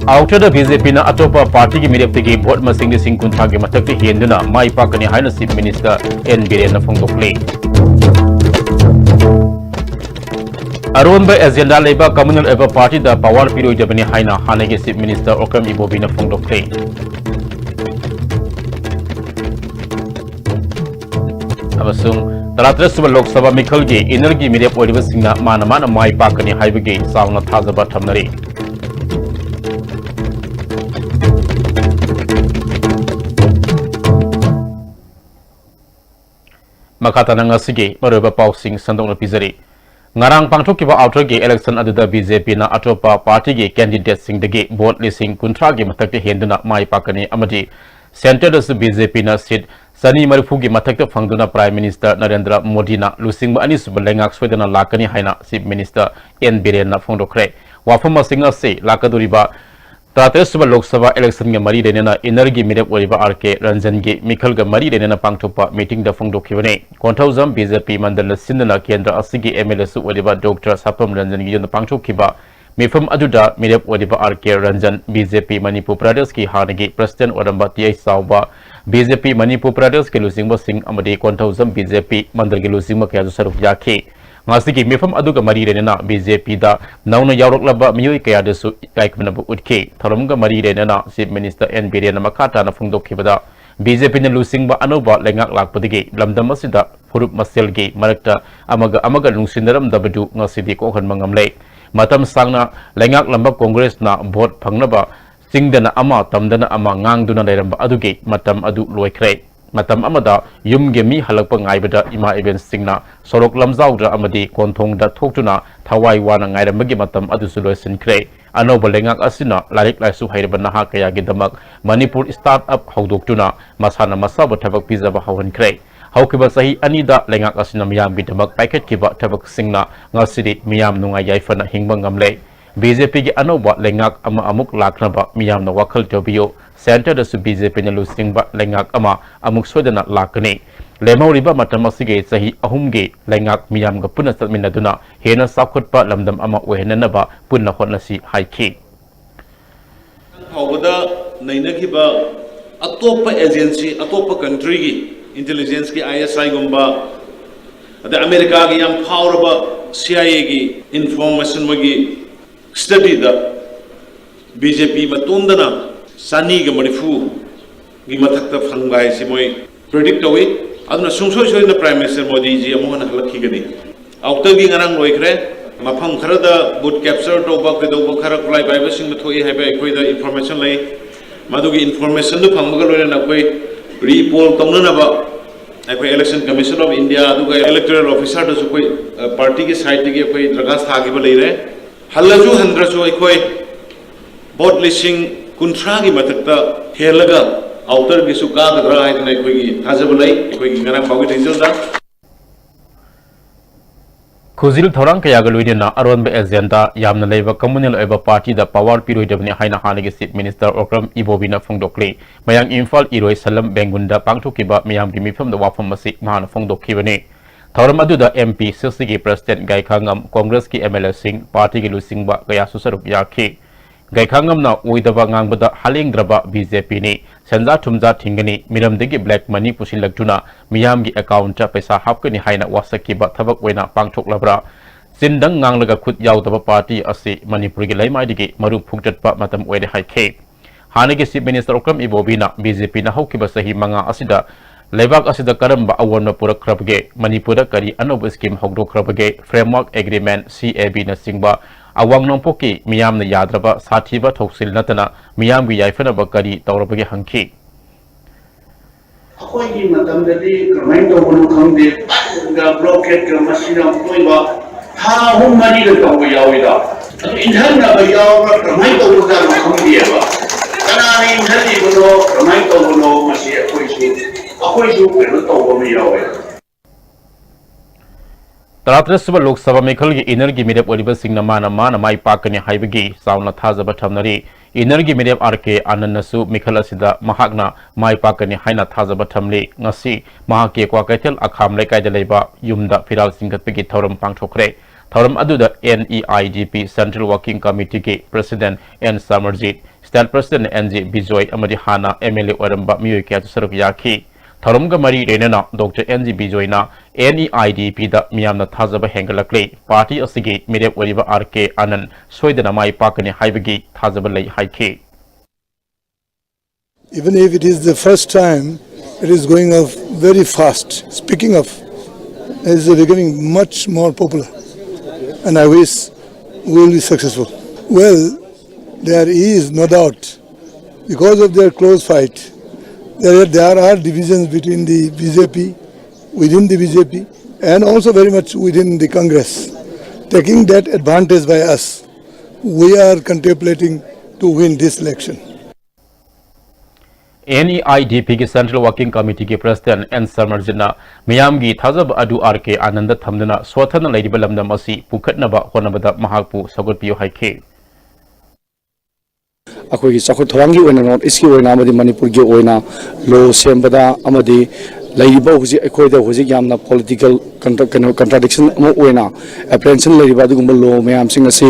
Outer the BJP na atopa party ki mireptigi vote masing sing kunthra ki mathakti henduna mai pakani haina Chief Minister N Biren na phongdokle Aronba agenda leba communal eba party da power piro jabani haina hanagi Chief Minister Okram Ibobi na phongdokle Abasung Taratras Lok Sabha Mikhalgi energy mirep oriba singna mana mai pakani haibagi sauna thazaba thamnari Makata na ngasige maruba pausing sandong na pizari. Ngarang pangtukiba outer ge election aduda BJP na atopa party ge candidate sing dege vote listing kuntra ge matakte henduna mai pakani amadi center das BJP na seat sani marifu ge matakte phangduna Prime Minister Narendra Modi na lusing ba anis belengak swedana lakani haina Chief Minister N Biren na phongdokre wafama singa se lakaduriba Tates Lok Sabha election ge mari renena energy mirep oriba RK Ranjan ge Mikhal ge mari renena pangthopa meeting da phongdokhibane Konthauzam BJP mandal sindana kendra asigi MLA su oriba Dr. Sapam Ranjan ge yon pangthokhiba mifam aduda mirep oriba RK Ranjan BJP Manipur Pradesh ki hanagi President Oramba TI Sauba BJP Manipur Pradesh ke lusingba sing amade Konthauzam BJP mandal ge lusingba kya saruf yakhe Ngasigi mifam aduga mari renena BJP da nauna yaroklaba miyoi kaya desu kaikmanabu utke tharamga mari renena Chief Minister N Biren na makata na phongdokhibada BJP na lusingba anoba lengak lakpadige lamdam asida furup maselge marakta amaga lungsindaram dabadu ngasidi kokhan mangamle matam sangna lengak lamba Congress na vote phangnaba singdana ama tamdana ama ngangduna leiramba aduge matam adu loikre Matam amada yum gemi halakpa ngaibada ima events singna sorok lamzaudra amadi konthong da thoktuna thawai wana ngairamagi matam adusu loisinkhre anoba lengak asina larik laisu hairaba naha kaya gi damak Manipur startup haudoktuna masana masaba thabak pizaba hawankhre haukiba sahi anida lengak asina miyam gi damak packet kiba thabak singna ngasidi miyam nunga yaifana hingba ngamle BJP gi anoba lengak ama amuk laknaba miyam na wakhal tobiyo Center da su BJP na lusingba lengak ama amuk sodana lakani lemoriba matamasige sahi ahumge lengak miyam ga puna satminaduna hena sakhutpa lamdam ama wehenanaba punna hotnasi haiki hawada nainakiba atopa agency atopa country gi intelligence ki ISI gumba ada America gi yam phawraba CIA gi information magi study da BJP matundana Sani ke marifu gi mathakta phangbai si moi predict awi aduna sungsoi na Prime Minister Modi ji amohana halakhi gani auta gi ngarang loikre mafam kharada boot capture to ba ke do khara kulai bai ba sing thoi hai ba koi da information lai madu gi information nu phangba loi na koi repoll tongna na ba koi election commission of India adu ga electoral officer to koi party ki side gi koi dragas thagi ba lai re hallaju handrasu koi vote listing Kuntragi matakta helaga outer gi suka gadra ai na koi thajabalai koi ngara bawi result da Khuzil thorang kaya galui na aronba agenda yamna leiba communal eba party da power piroi dabni haina hanagi Chief Minister Okram Ibobi na phongdokle mayang Imphal Iroi Salam Bengunda pangthukiba miyam gi mifam da wafam masi mahana phongdokhibane thoram aduda MP Sisi gi President Gaikhangam Congress ki MLA sing party gi lusingba kaya susaruk yakhe Gaikhangam na uidaba ngangbada halingdraba BJP ni senja thumja thingani miramdegi black money pusilaktuna miyamgi account ta paisa hapkani haina wasakiba thabak oina pangthoklabra sindang nganglaga khut yaudaba party ase Manipur gi laimaidigi maru phuktatpa matam oide haikhe hanagi Chief Minister Okram Ibobi na BJP na haukiba sahi manga asida Lebak asida karamba awarna purakrabge Manipura kari anob scheme hogdokrabge framework agreement CAB na singba awang nongpoki miyam na yadraba sathiba thoksil natana miyam gi yaifana bakari tawrabage hangki akhoi gi matam dadi kramai to bono khangde ga blockade ga masina toiba ha hum mani ga taw yawida adu indhan na ba yawa kramai to bono ga khangde ba kana ni indhan ni bono kramai to bono masi akhoi su pelo to bono yawida Taratras Lok Sabha Mikhal gi energy mirep oriba singna mana mai pakani haibagi sauna thazaba thamnari energy mirep RK Ananasu Mikhal asida mahakna mai pakani haina thazaba thamli ngasi mahake kwa kaithel akham lekai da leiba yumda firal singgatpegi thoram pangthokre thoram aduda NEIGP Central Working Committee ki President N Samarjit State President NG Bijoy amadi hana MLA oramba miyoy kya saruk yaki Tharumga mari renana Dr. NG Bijoy na NEIDP da miyamna thazaba hengalakle party asigi mirep oriba RK Anand soidana mai pakani haibagi thazaba lay haiki. Even if it is the first time, it is going off very fast. Speaking of, it is becoming much more popular, and I wish we will be successful. Well, there is no doubt, because of their close fight, there are divisions between the BJP, within the BJP, and also very much within the Congress. Taking that advantage by us, we are contemplating to win this election. NEIDP की Central Working Committee की President N. Samarjina Miyam की थाजब अदु RK आनंद थमदना स्वतंत्र लैरिब लमदम असि पुखटनबा होनबदा महाकपु सगुटपियो हाइखे अखोगी चखो थोरांगी ओइना north east की ओइना अमदि मणिपुर की ओइना लो सेमबदा अमदि लैरिब हुजि अखोइदा हुजि यामना political contradiction Amo ओइना एप्रेंशन लैरिब अदुगुम लो मयाम सिंग असि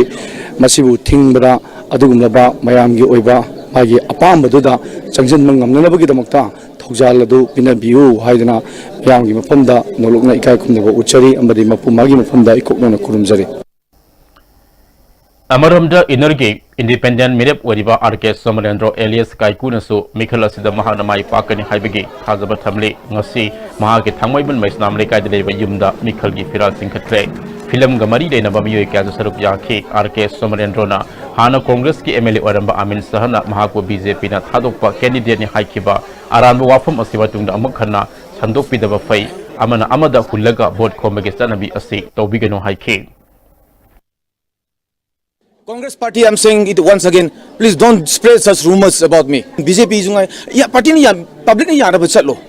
मसिबु थिंगबदा अदुगुमबा मयाम की ओइबा मागी अपामबदुदा चंगजन ngamnanabagidamakta thawjal adu pinabiu haidana miyamgi mafamda nolokna ikai khumnaba uchari amadi mapumagi mafamda ikokna kurumjari Amaramda Inerge Independent Mirep Wariba RK Somarendro Elias Kaikunasu Mikhala Sida Mahanamai Pakani Haibagi Hazaba Tamli Ngasi Mahaki Tangwaiban Maisnam Leka Deva Yumda Mikhalgi Firal Sinkatre Film Gamari de Nabamiyo Kazasarup Yaki RK Somarendrona Hana Congress ki MLA Oramba Amin Sahana Mahako BJP na Thadokpa candidate ni Haikiba Aranba Wafam Asiwatungda Amakhana Sandok Pidaba Fai Amana Amada Hulaga Board Komagestanabi Asi Tobigano Haiki. Congress party, I'm saying it once again, please don't spread such rumors about me. BJP is ya party ni ya public ni ya rabat chatlo.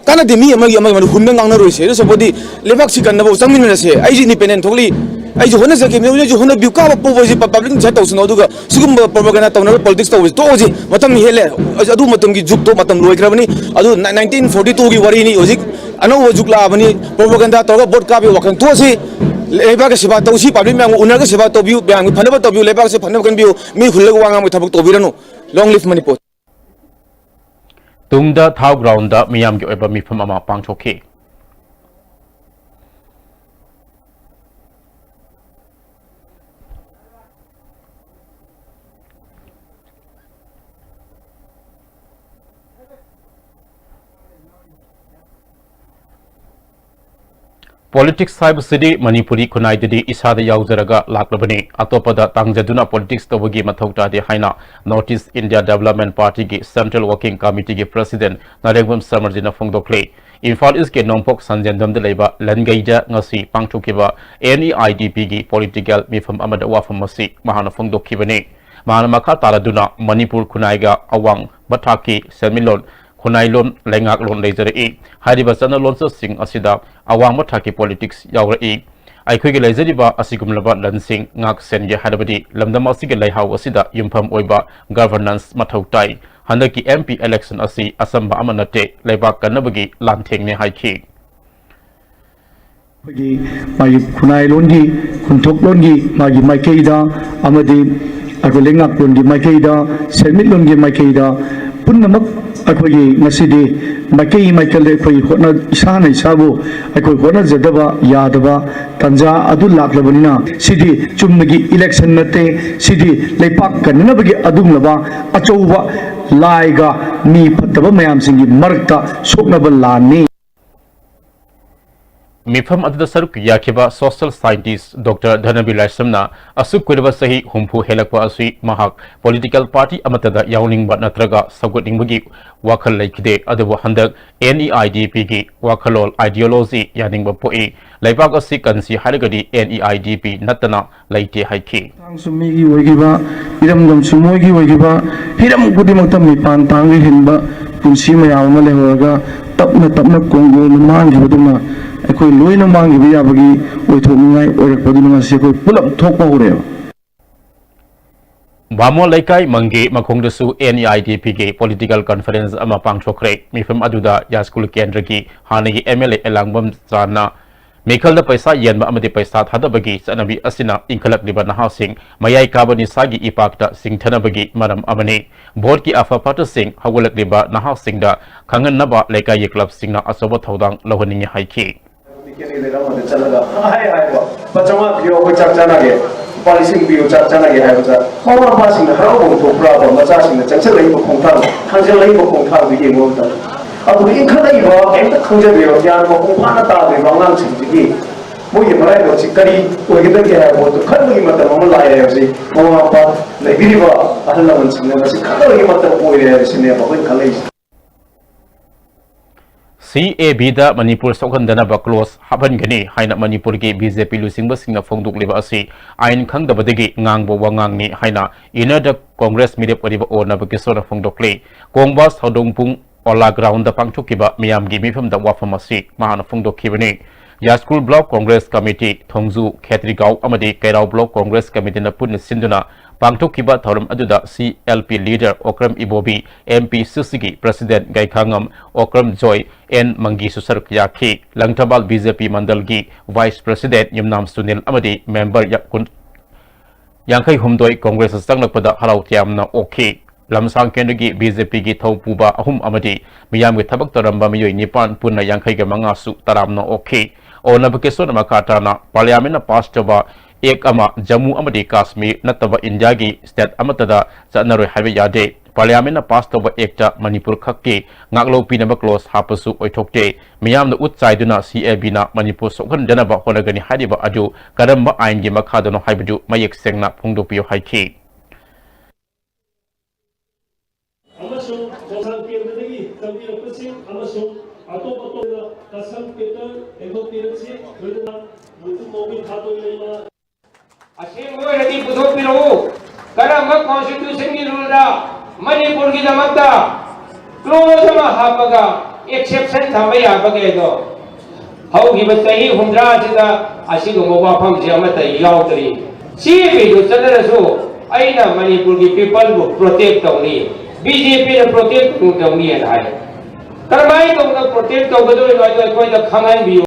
Kana demi amagi hunmeng angna roise. So body lebak sikan na bo sangmin na se. Ai independent thogli. Ai jo hona sake me jo hona buka ba po boji public chat tawsin oduga sugum propaganda tawna politics tawis to oji matam hele adu matam gi juk to matam loi krabani adu 1942 gi wari ni ojik ano juk la bani propaganda tawga vote ka be wakan to si लेबाग के सेवा तौसी public में उनर के सेवा तौबियो bag फनब तौबियो लेबाग से फनब कन बियो मी हुलग वांगा में थबक तौबिरनो long live Manipur तुंगदा थाव ग्राउंड दा मियाम के ओबा मिफम अमा पांगथोखे Politics Cyber City Manipuri Kunai Didi Isada Yauzaraga Laklabani Atopada Tangjaduna Politics Tawagi Matauta de Haina Northeast India Development Party ki Central Working Committee ki President Narengwam Samarjina Fongdokle Infal is ke Nompok Sanjandam de Leba Langaida Ngasi Pangtukiba NEIDP ki Political Mifam Amada Wafam Masi Mahana Fongdokibani Mahana Maka Taladuna Manipur Kunaiga Awang Bataki Semilon Kunailon Lengak Lon Laser E, Hadibasana Lonsa Sing Asida, Awang Mataki Politics Yaura E. I quickly Lazariba Asigumlaba Lansing, Ngak Senja Hadabadi, Lamdamasiga Laiha Asida, Yumpam Oiba, Governance Matautai, Handaki MP election Asi, Asamba Amanate, Lebak Kanabagi, Lanting Ne Haiki. Magi Kunailongi, Kuntoklongi, Magi Makeida, Amadi, Agolengak Lundi Makeida, Semilongi Makeida, Punamak. अखोगी नसीदी मकई Michael अखोई होना इसाना इसाबो अखोई होना जदबा यादबा तंजा अदु लाक्लबनिना सिदी चुमनगी election नते सिदी लेपाक कननबगी अदुमलबा अचौबा लाइगा मी फतबा मयाम सिंगी मरकता सोकनबा लानी Mifam Adda Saruk Yakiba Social Scientist Dr. Dhanabi Laisamna Asuk Kurva Sahi Humpu Helakwa Asui Mahak Political Party Amatada Yauning Batnatraga Saguting Bugi Wakal Lakide Adawa Handak NEIDP Gi Wakalol Ideology Yaning Bapoe Laibag Asik Kansi Halagadi NEIDP Natana Laite Haiki Sumigi Wagiba Hiram Dam Sumogi Wagiba Hiram Gudimatam Mipan Tangi Himba Punsima Yamale Hoga Tapna Kongo Mangi Buduma अकोई लोई न मांगी भी आबगी वो तो मुंगाई और पदुना से कोई पुलम थोक पाऊरे Bamo Laikai Mangi Makongdasu NEIDP ge Political Conference Ama Pangchokre Mifam Aduda Yaskul Kendraki Hanagi MLA Elangbam Zana Mikal da paisa yenba amadi paisa thadabagi chanabi asina inkhalakliba nahasing mayai kabani sagi ipakta singthanabagi maram amani board ki afa pata sing hagulakliba nahasing da khangan naba lekai club singna asoba thodang lohani haiki Policing bill chana ge hai ba mama pa sing ha bo to pra ba ma cha sing chang chang lai bo khong thang khang chang lai bo khong thang bi ge mo ta abu in kha lai ba em ta khong je bi ro ya mo khong pa na ta de ba ngang ching ji mo ye ma lai do chi kari o ge de ge hai bo to khan gi ma ta mo lai ya si mama pa lai bi ba ahal na man sing na si kha gi ma ta o ye si ne ba ko kha lai CAB da Manipur Sokhandana ba close haban gani haina Manipur ki BJP lusing ba singna phongduk liba asi ain khang da badagi ngang bo wangang ni haina ina da Congress midep oriba ona ba kisona phongdok le kongba sadongpung ola ground da pangthuk kiba miyam gi mifam da wafam asi mahana phongdok kibani Yaskul Block Congress Committee Thongzu Khetrigau amadi Kairau Block Congress Committee na pun sinduna pangthuk kiba thorum aduda CLP leader Okram Ibobi MP Susigi President Gaikhangam Okram Joy N Mangi Susaruk Yaki Langtabal BJP Mandalgi Vice President Yumnam Sunil amadi member Yakun Yankai Humdoi Congress Sanglakpada Halau Tiamna Okay Lamsang Kendagi BJP gi Thaupuba Ahum amadi miyam gi thabak taramba miyoi nipan punna Yankai ga mangasu taramna Okay ona bakeso na makata na parliament na pass ba ek ama Jammu amadi Kashmir nataba India gi state amatada chanaroi haibe yade parliament na pass ba ekta Manipur khakki ngaklo pinaba close hapasu oithokte miyam na utsaiduna CAB na Manipur sokhan janaba honagani hadiba adu karamba ain gi makhadano haibudu mayek sengna phungdopiyo haiki Constitution ki rule da Manipur ki damakta close ma hapaga exception thamba ya bage do hau gi batai humdra jida asigo moba pham je amata yautri si bi do chalra so aina Manipur ki people ko protect tawni BJP na protect tawni and hai karmai to na protect to gado koi da khangan bi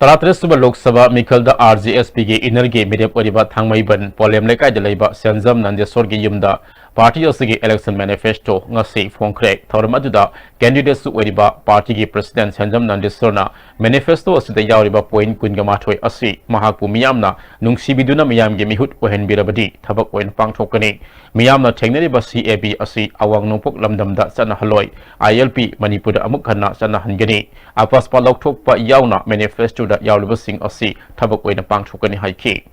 Taratressuba Lok Sabha Mikal da RGSP ge inerge medep oriba thangmai ban polem lekai da leiba Senjam Nanjesor ge yumda party osigi election manifesto ngasi phongkre thoram aduda candidate su oriba party ge president Senjam Nanjesor na manifesto asida yawriba point kunga mathoi asi mahaku miyamna nungsibiduna miyam ge mihut ohen birabadi thabak oin pangthokani miyamna thengnariba CAB asi awang nongpok lamdamda chana haloi ILP Manipur da amuk khanna chana hangani apaspa lokthokpa yawna manifesto da yawliba sing asi thabak oin pangthokani haiki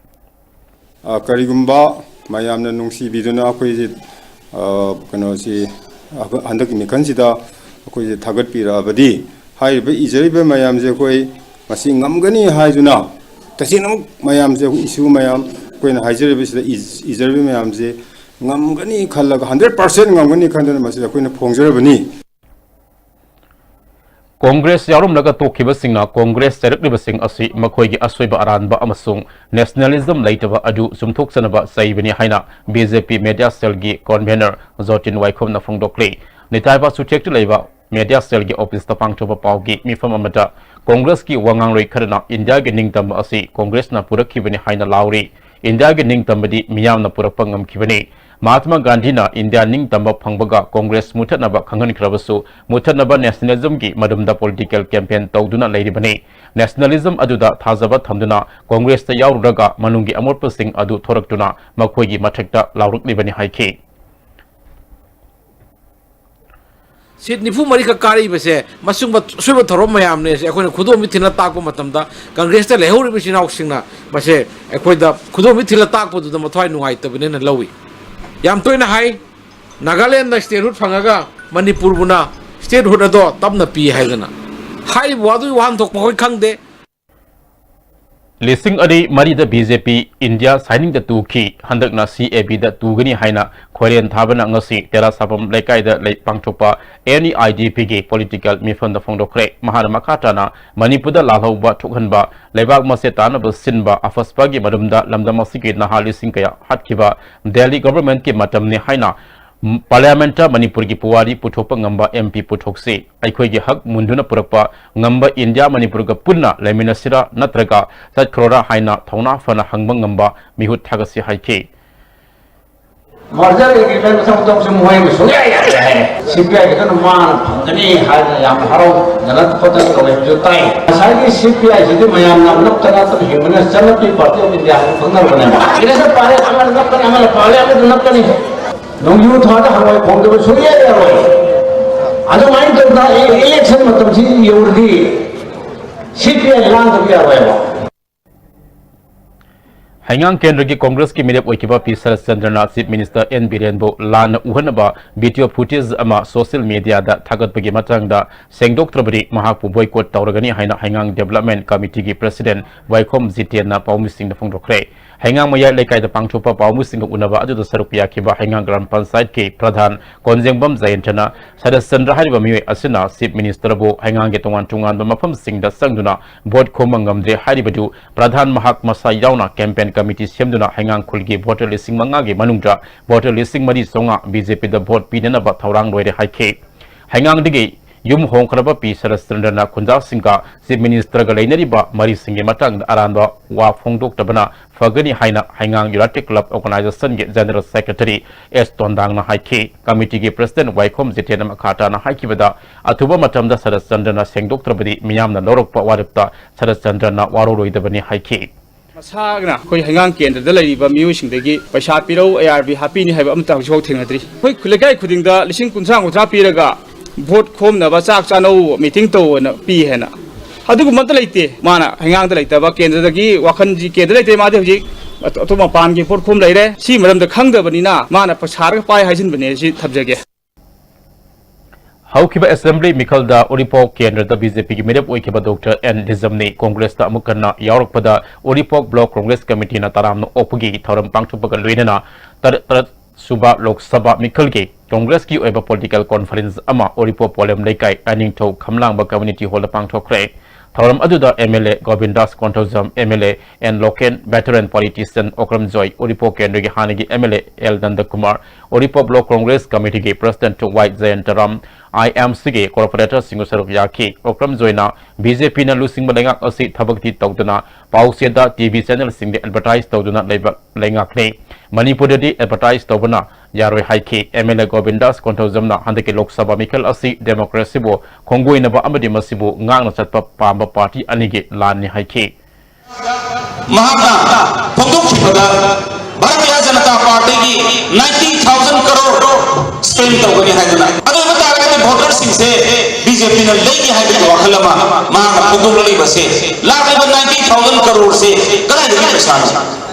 karigumba mayamna nungsibiduna akhoi kanosi handak mikanjida akhoi thagatpira abadi haiba ijariba mayamje khoi masi ngamgani haijuna tasina mayamje issue mayam koina haijariba sida ijariba mayamje ngamgani khallaga 100% ngamgani khandana masida koina phongjarabani Congress yarum naga tokiba singna Congress serekliba sing asi makhoi gi asoiba aranba amasung nationalism laitaba adu sumthok sanaba saibani haina BJP media cell gi convener Zotin Waikhom na phongdokle nitaiba sutek leiba media cell gi office ta pangthoba pawgi mifam amata Congress ki wangang roi kharna India gi ningtam asi Congress na purakhibani haina lauri India gi ningtambadi miyam na purakpangam khibani Mahatma Gandhi na India ning tamba phangbaga Congress muthanaba khangan khrabasu muthanaba nationalism gi madumda political campaign tawduna leiribani nationalism aduda thajaba thamduna Congress ta yawrudaga manungi amorpa sing adu thoraktuna makhoi gi mathakta lawruklibani haiki Sit nifu mari ka kari bese masung ba suba thorom mayam ne ekoi khudo mi thina tak ko matamda Congress ta lehuri bi sinau singna base ekoi da khudo mi thila tak po du da mathwai nungai tabine na lawi Yam toina hai Nagaland na state root fangaga Manipur buna state root ado tabna pi hai gana hai wadu wan thok ma khangde Lising adi mari da BJP India signing da tuki handak na CAB da tugani haina Korean thabana ngasi tera sapam lekai da lei pangthopa any IDP ge political mifan da phongdokre mahar makata na Manipur da lalhauba thukhanba lebak maseta na sinba afaspa gi madumda lamdama sigi na halising kaya hatkiba Delhi government ki matamni haina Parliament Manipur की पुवारी पुथोप ngamba MP पुथोक्से अखोई की हक मुंदुना पुरकपा ngamba India Manipur का पुन्ना लेमिनसिरा नत्रगा सत्खरोरा हाइना थौना फना हंगबा ngamba मिहुत थागसी हाइके merger agreement संबंध से मुझे भी सुने आया है सीपीआई के तो मान फंगनी हाल या हरो गलत पता तो जो ताई सारी सीपीआई जिसे मयाम नाम नप तना तो हिमने चलती पार्टी ऑफ इंडिया फंगल बने इधर से पारे हमारे नप करने हमारे पाले हमें नप करने नोंग यू था तो हमारे फोन के सुने आया है अनु माइंड तो ना इलेक्शन मतलब जी ये उर्दी सीपीआई लांग तो क्या हुआ Hangang Kendra की कांग्रेस की मेरे ओइकिबा पी शरद चंद्रनाथ चीफ मिनिस्टर एन बिरेनबो लान उहनबा वीडियो फुटेज अमा सोशल मीडिया दा थागतबगी मतंगदा सेंगदोक्त्रबरी महापु बॉयकॉट तौरगनी हाइना हैंगांग डेवलपमेंट कमिटी की प्रेसिडेंट वाइखोम जितेन पाउमिसिंग फोंदोखरे हैंगांग मया लेकाय दा पांगथोपा पाउमिसिंग उनबा अदुदा सरुप याखिबा हैंगांग ग्राम पंचायत के प्रधान कोनजेंगबम जयंतना शरद चंद्र हारिबा मियोय असिना चीफ मिनिस्टर बो हैंगांग के तोंगान तोंगान मफम सिंग दा संगदुना वोट खोमंगमद्रे हारिबदु प्रधान महक मसा यावना कैंपेन कमिटी सेमदुना हैंगांग खुलगी वोटर लिसिंग मंगागी मनुंगद्रा वोटर लिसिंग मरी सोंगा बीजेपी दा वोट पीननबा थौरांग लोइरे हाइखे हैंगांग दिगे युम होंखरबा पी शरद चंद्रना खुंजा सिंगा चीफ मिनिस्टर गा लेनरिबा मरी सिंगे मतंग अरानबा वा फोंदोक्तबना फगनी हाइना हैंगांग यूनाइटेड क्लब ऑर्गेनाइजेशन के जनरल सेक्रेटरी एस तोंदांगना हाइखे कमिटी के प्रेसिडेंट वाइखोम जितेन मखाटाना हाइकिबदा अथुबा मतमदा शरद चंद्रना सेंगदोक्त्रबदी मियामना लौरकपा वारपता शरद चंद्रना वारोरोइदबनी हाइखे मसागना कोई हंगांग केंद्र लैरिबा मियोसिंगदगी पैसा पिरौ ARB हापीनी हाइबा अमता हौजौ थेंगद्री कोई खुलेगाय खुदिंगदा लिसिंग 50 पीरगा भोट खोमनबा चाक चानौ मीटिंग तौना पी हेना अदुगुमत लैते माना हंगांग लैतबा केंद्रदगी वाखन जी केंद्र लैते मादे हुजी तो मपान के भोट खोम लैरे सी मरमद खंगदबनिना माना पसार पाय हाइजिनबने सि थबजगे हौखिबा असेंबली मिखलदा ओरिपोक केंद्र बीजेपी की मेरप ओइखिबा डॉक्टर एन डिजमने कांग्रेस ता अमुकन्ना यावरकपदा ओरिपोक ब्लॉक कांग्रेस कमिटी ना तरामनो ओपगी थौरम पांगथुपगा लोइनना तर सुबा लोकसभा मिखल के कांग्रेस की ओइबा पॉलिटिकल कॉन्फ्रेंस अमा ओरिपो पोलेम लेकाय अनिंगथौ खमलांबा कम्युनिटी हॉल पांगथोखरे थौरम अदुदा MLA Govindas Konthoujam MLA and local veteran politician Okram Joy ओरिपो केंद्र के हानि की एमएलए एल नंद कुमार ओरिपो ब्लॉक कांग्रेस कमिटी के प्रेसिडेंट वाइट जयंतराम IMC के कॉर्पोरेटर सिंह सरुक याखी ओक्रम जॉयना बीजेपी ना लुसिंग लेंगा असि थबकती तौदना पाउसेदा टीवी चैनल सिंग एडवर्टाइज तौदना लेंगाखने मणिपुर एडवर्टाइज तौबना यारोय हाइखे एमएलए गोविंदास कोंटोजमना हंदके लोकसभा मिखल असि डेमोक्रेसी बो खोंगोइनबा अमदि मसिबो ngang चतप पांबा पार्टी अनिगे लाननि हाइखे महात्मा फोंदोखिबदा भारतीय जनता पार्टी की 90,000 करोड़ स्पेंड तौगनी हाइदना अदो बतारगते वोटर सिंह से बीजेपी ने लेगी हाइदे वखलमा मांग फोंदोलली बसे लाखलेबा 90,000 करोड़ से कलादगी पैसा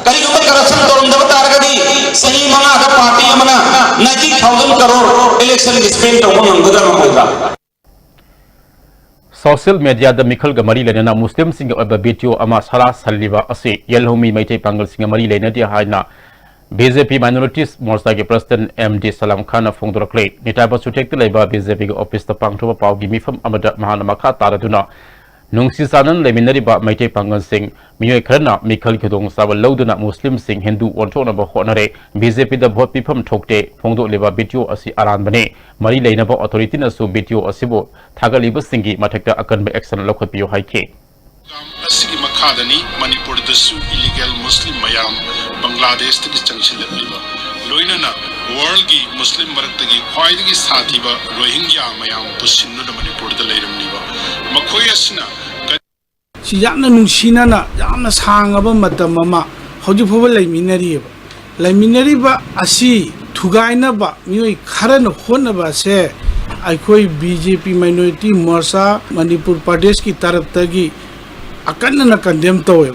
करीगुम करप्शन तोरंदब तारगदी सही मंगा दा पार्टी अमना 90,000 करोड़ इलेक्शन स्पेंड तौगन गदर होगा सोशल मीडिया द मिखल ग मरी लेना मुस्लिम सिंग अब वीडियो अमा सरा सलिबा असे येलहोमी मैते पांगल सिंग मरी लेना दि हाइना बीजेपी माइनॉरिटीज मोर्चा के प्रेसिडेंट MD सलाम खान फोंदोरक्ले निटाबा सुटेक लेबा बीजेपी के ऑफिस त पांगथोबा पावगी मिफम अमदा महान मखा तारदुना नुंगसी सानन लेमिनरिबा मैते पांगल सिंग मियोय खरना मिखल खदोंग साबल लौदुना मुस्लिम सिंग हिंदू ओंथोनबा होनरे बीजेपी द भोट पिफम ठोकते फोंदो लेबा वीडियो असि आरान बने मरी लेनबा अथॉरिटी न सु वीडियो असिबो थागलिबा सिंगी मथकता अकनबे एक्शन लखोपियो हाइके असि मखादनी मणिपुर दसु इलीगल मुस्लिम मयाम बांग्लादेश तक चंगसिलबा लोइनना वर्ल्ड की मुस्लिम मरक्तगी ख्वाइदगी साथीबा रोहिंग्या मयाम पुसिन्नुना मणिपुर द लेरमनिबा मखोय असना सी यामना नुंसिनाना यामना सांगबा मतम अमा हौजि फोबा लेमिनरिबा असि थुगाइनबा मियोय खरन होनबा से आइखोई बीजेपी माइनॉरिटी मोर्चा मणिपुर प्रदेश की तरफ तगी अकन्ना कंडेम तोवे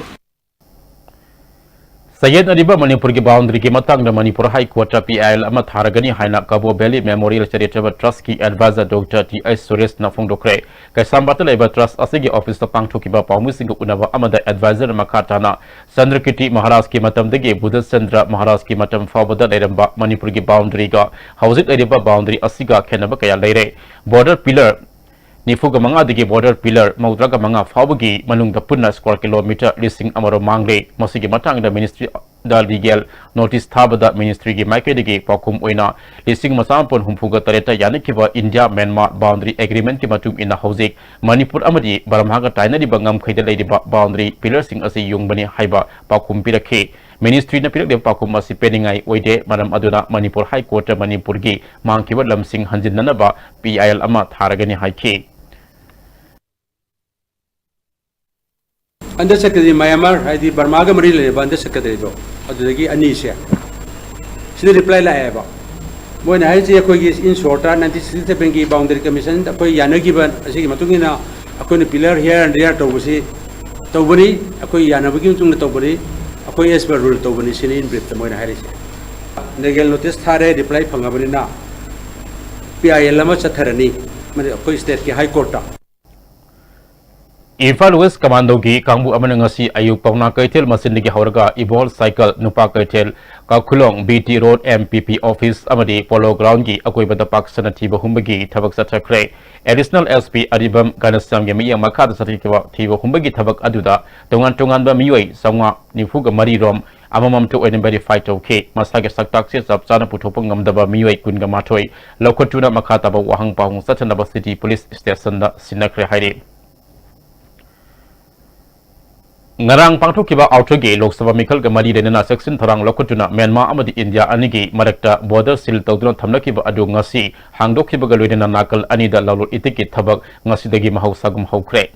सैयद अरिबा मणिपुर की बाउंड्री की Matang Manipur high court PIL अमा थारगनी हाइना कबो वैली मेमोरियल चैरिटेबल ट्रस्ट की एडवाइजर डॉक्टर TS सुरेश न फोंदोखरे कैसामबात लेबा ट्रस्ट असिगी ऑफिस त पांगथोकिबा पाउमुसिंग उनबा अमदा एडवाइजर मखाताना चंद्रकिटी महाराज की मतमदगी बुद्धचंद्र महाराज की मतम फावदा लेरंबा मणिपुर की बाउंड्री का हौजिक लेरिबा बाउंड्री असिगा खेनबा कया लेरे बॉर्डर पिलर निफुग मंगा दिगी बॉर्डर पिलर मौद्रग मंगा फावगी मनुंग द पुन्ना स्क्वायर किलोमीटर लिसिंग अमरो मांगले मसिगी मतंग the ministry da legal notice thabada ministry gi maikedi pakum oina lising masampon humpuga tareta yanikiba India Myanmar boundary agreement ki matung ina hojik Manipur amadi baramhaga tainari bangam khaida leidiba boundary pillar sing ase yungbani haiba pakum pirakhe Ministry na pirak de pakum asi peningai oide maram aduna Manipur High Court Manipur gi mangkiba lamsing hanjinnanaba PIL ama tharagani haikhe Under Secretary Myanmar, I did Barmaga Marilla, Under Secretary, Adagi Anisha. She replied, I have. When I see a quick in short run and this is the Bengi Boundary Commission, the Yana given a Sigamatuna, a coin pillar here and there to Tobani, a coy Yanabagim to the Tobani, a coy Esper rule Tobani, Sin in Brit, the Moina Harris. Negel notice Tare replied from Abarina. PIL Lama Satarani, Mary State High Court. Imphal West Commando gi kangbu amana ngasi ayuk pauna kaitel masin gi hauraga Evol cycle nupa kaitel Kakulong BT Road MPP office amadi polo ground gi akoi bada pak sanati bahumbagi thabak sathakre additional SP Adibam Ganasam gi miyang makha sathikwa thiba humbagi thabak aduda tongan ba miyoi sangwa nifuga mari rom amamam to oinen verify tawke masage saktak se sab chana puthopang ngamdaba miyoi kunga mathoi lokotuna makha taba wahang pahung sachanaba city police station da sinakre haire ngarang pangthokiba outrage Lok Sabha Mikhal Gamari Renana section tharang lokotuna Myanmar amadi India anigi marakta border seal tawduna thamnakiba adu ngasi hangdokhiba galoidena nakal anida lawlur itiki thabak ngasidagi mahausagum haukre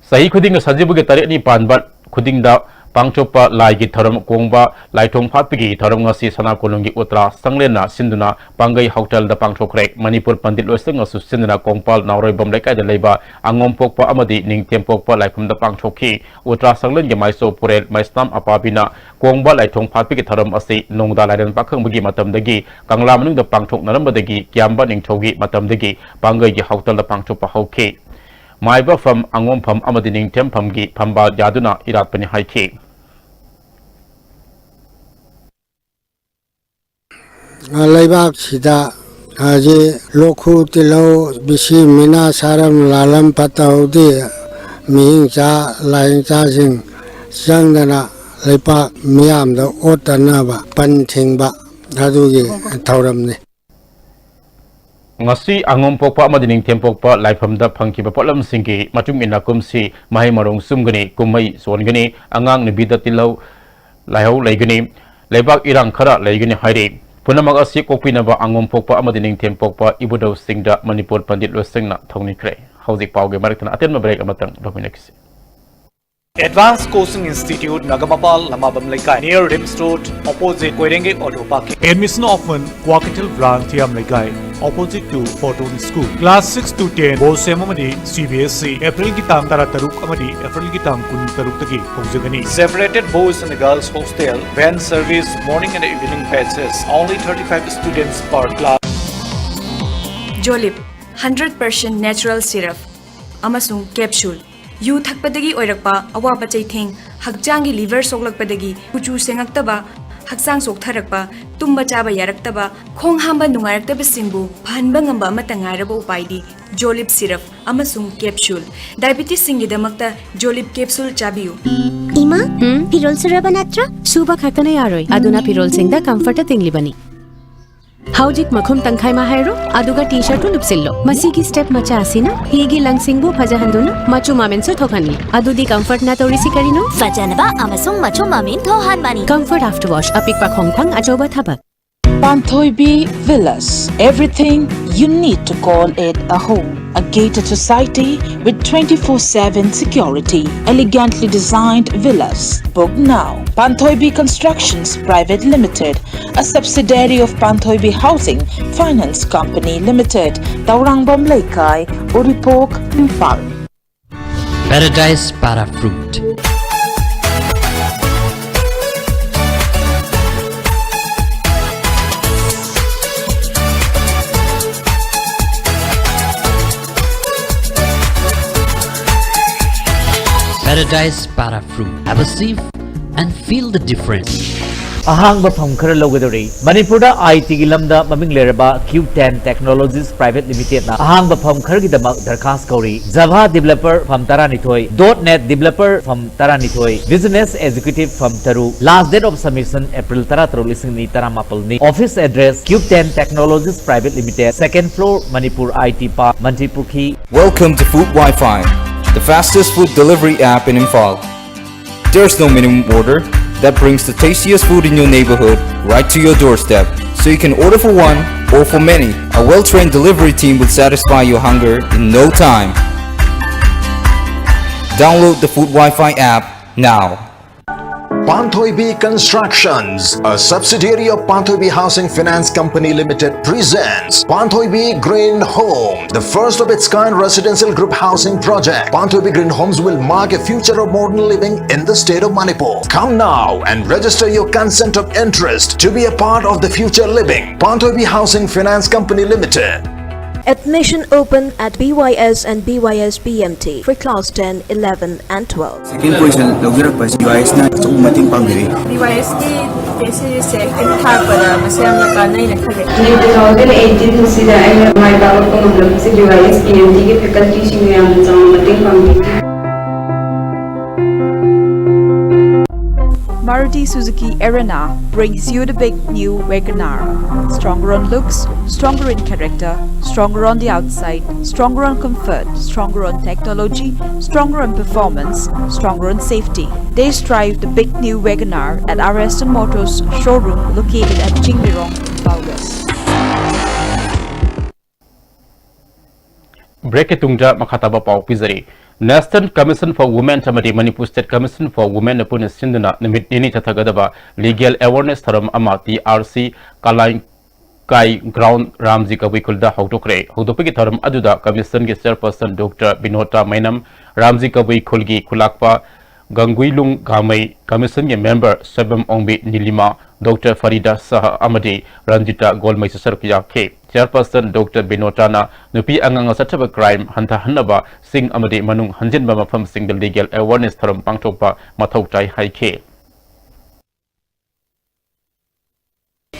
sahi khuding sajibuge tareni panbat khudingda pangchopa laigi tharam kongba laithong phatpigi tharam ngasi sana kolongi utra sanglena sinduna pangai hotel da pangchokre Manipur pandit loisang asu sinduna kongpal nauroi bomlai kai da leiba angom pokpa amadi ningtem pokpa laikhum da pangchokhi utra sanglen ge maiso purel maistam apabina kongba laithong phatpigi tharam ase nongda lairan pakhang bugi matamdagi kangla manung da pangchok narambadagi kyamba ningthogi matamdagi pangai ge hotel da pangchopa hauke maiba fam angom pham amadi ningtem phamgi phamba yaduna iratpani haike Laibak sida haji lokhu tilo bisi mina saram lalam pataudi mihing cha laing cha sing sangdana laipak miyam da otana ba panthing ba hadugi thauram ne ngasi angom pokpa amadi ningtem pokpa laifamda phangkiba potlam singki matung ina kumsi mahai marong sumgani kumai songani angang nibida tilo laihau laigani leibak irang khara laigani haire Punamak asi kokpinaba angom pokpa amadi ningtem pokpa ibudau singda Manipur pandit losingna thongnikre hauzik pauge maritana atenma break amatang dominexi Advanced Coaching Institute Nagamapal Lamabam Laikai near Rims Road opposite Koirenge Auto Parking. Admission open Quaketil Branch Thiam Laikai opposite to Fortune School. Class 6 to 10 Bosem Amadi CBSC April Gitang Tarataruk Amadi April Gitang Kun Taruk Taki Hojagani. Separated boys and girls hostel. Van service morning and evening batches. Only 35 students per class. Jolip 100% natural syrup amasung capsule yu thakpadagi oirakpa awaba chaitheng hakjangi liver soklakpadagi kuchu sengaktaba haksang soktharakpa tumba chaba yaraktaba khong hamba nungaraktaba singbu phanba ngamba amata ngairaba upaidi Jolip syrup amasung capsule diabetes singi damakta Jolip capsule chabiu Ima pirol syrup anatra suba khatana yaroi aduna pirol singda comfort tinglibani Haujik makhum tangkhai ma hairo aduga t-shirt lupsillo masigi step macha asina higi langsingbu phajahanduna machu mamen su thokani adudi comfort na torisi karino fajanaba amasung machu mamen thohan mani comfort after wash apikpa khongthang ajoba thabak Panthoibi Villas. Everything you need to call it a home. A gated society with 24/7 security. Elegantly designed villas. Book now. Panthoibi Constructions Private Limited, a subsidiary of Panthoibi Housing Finance Company Limited, Taurangbom Laikai, Uripok, Imphal. Paradise Para Fruit. Paradise Para Fruit. Have a sip and feel the difference. ahang ba pham khara logadori Manipur da IT gi lamda maming leraba Q10 Technologies Private Limited na ahang ba pham khar gi damak darkhas kauri Java developer pham taranithoi .net developer pham taranithoi business executive pham taru last date of submission April 13 ni office address Q10 Technologies Private Limited second floor Manipur IT Park Mantipukhi. Welcome to Food Wi-Fi, the fastest food delivery app in Imphal. There's no minimum order that brings the tastiest food in your neighborhood right to your doorstep, so you can order for one or for many. A well-trained delivery team will satisfy your hunger in no time. Download the Food Wi-Fi app now. Panthoibi Constructions, a subsidiary of Panthoibi Housing Finance Company Limited, presents Panthoibi Green Home, the first of its kind residential group housing project. Panthoibi Green Homes will mark a future of modern living in the state of Manipur. Come now and register your consent of interest to be a part of the future living. Panthoibi Housing Finance Company Limited. Admission open at BYS and BYS BMT for class 10, 11 and 12. Second position logirap pa si BYS na chung mating pangdiri. BYS ki thesis se thar pada masam na kanai na khale. 2018 sida ay may tawag ko ng si BYS BMT ki faculty sing yam chung mating pangdiri. Maruti Suzuki Arena brings you the big new WagonR. Stronger on looks, stronger in character, stronger on the outside, stronger on comfort, stronger on technology, stronger on performance, stronger on safety. They strive the big new WagonR at our Aston Motors showroom located at Jingbirong, West. Break tungja makataba pau pizari. National Commission for Women Tamati Manipur State Commission for Women upon Sindana Nimit Nini Tathagadaba Legal Awareness Tharam Amati RC Kalain Kai Ground Ramji Kawikulda Hautokre Hudopiki Tharam Aduda Commission Chairperson Dr. Binota Mainam Ramji Kawi Kulgi Kulakpa Ganguilung Gamai Commission member Sabam Ongbi Nilima Dr. Farida Saha Amadi Ranjita Golmai Sarpia K Chairperson Dr. Binotana Nupi Angang Sataba Crime Hanta Hanaba Sing Amadi Manung Hanjin Bama from Single Legal Awareness Tharam Pangtopa Matautai Haike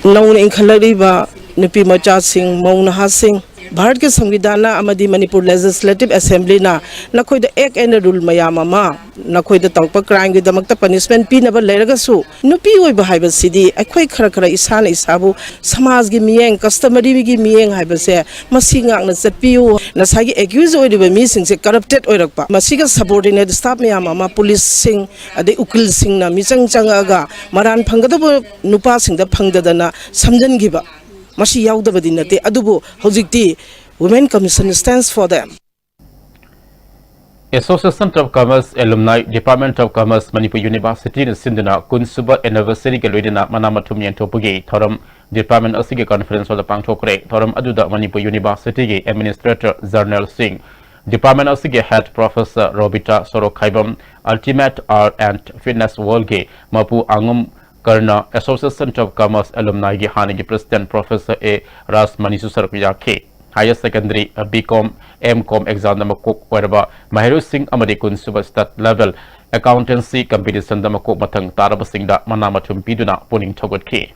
Nauna Inkalariba Nupi Macha Sing Mauna Hasing Bharat ke Samvidhana amadi Manipur Legislative Assembly na nakoi da ek and rule mayama ma nakoi da tawpa crime gi damakta punishment pi na ba leraga su nupi oi ba haiba sidi akhoi khara khara isana isabu samaj gi miyeng customary gi miyeng haiba se masingak na chapiu na sagi accused oi ba mi sing se corrupted oi rakpa masiga subordinate staff mayama ma police sing ade ukil sing na mi chang chang aga maran phangda ba nupa sing da phangda na samjan gi ba Mashi yaudabadi nate adubu hojikti Women Commission stands for them. Association of Commerce Alumni Department of Commerce Manipur University in Sindana Kunsuba Anniversary Galwidina Manamatum Yantopugi Thorum Department Asigi Conference of the Pangtokre Thorum Aduda Manipur University Administrator Zarnel Singh Department Asigi Head Professor Robita Sorokaibam Ultimate Art and Fitness Worldge Mapu Angum Karna Association of Commerce Alumni Gihani President Professor A. Ras Manisu Sarpiya K. Higher Secondary BCom MCom exam Namakuk Werba Mahiru Singh Amadikun Super Stat Level Accountancy Competition Damakuk Matang Tarabasingda Manamatum Piduna Puning Togot K.